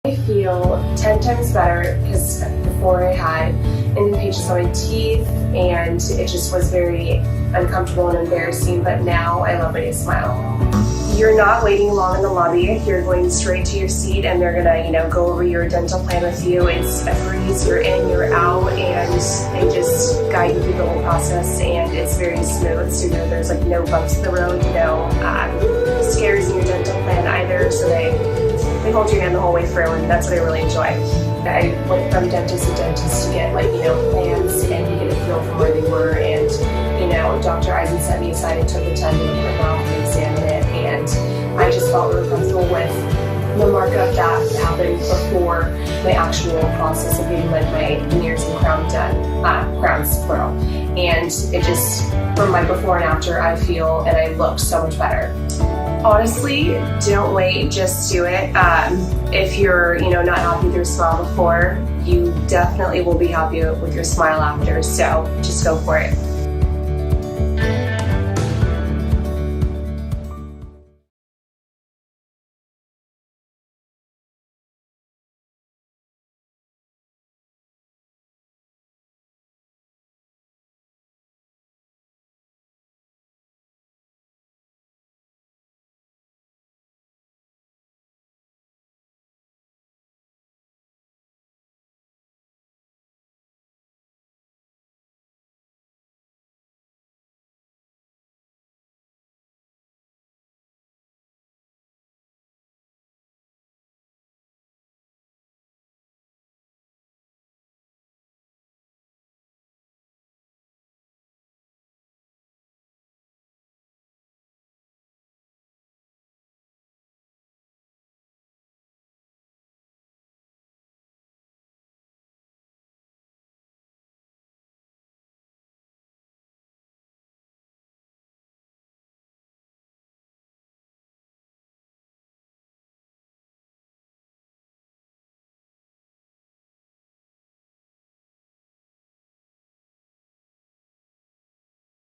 I feel 10 times better because before I had impatience on my teeth and it just was very uncomfortable and embarrassing, but now I love when I smile. You're not waiting long in the lobby. You're going straight to your seat and they're gonna, go over your dental plan with you. It's a breeze, you're in, you're out, and they just guide you through the whole process, and it's very smooth, so there's like no bumps in the road, no scares in your dental plan either, so they hold your hand the whole way through, and that's what I really enjoy. I went from dentist to dentist to get plans, and you get a feel for where they were, and Dr. Ayzin set me aside and took the time to look at my mouth and examine it, and I just felt really comfortable with the markup that happened before my actual process of getting my veneers and crown done, crowns plural, and it just, from my before and after, I feel and I look so much better. Honestly, don't wait, just do it. If you're, not happy with your smile before, you definitely will be happy with your smile after, so just go for it.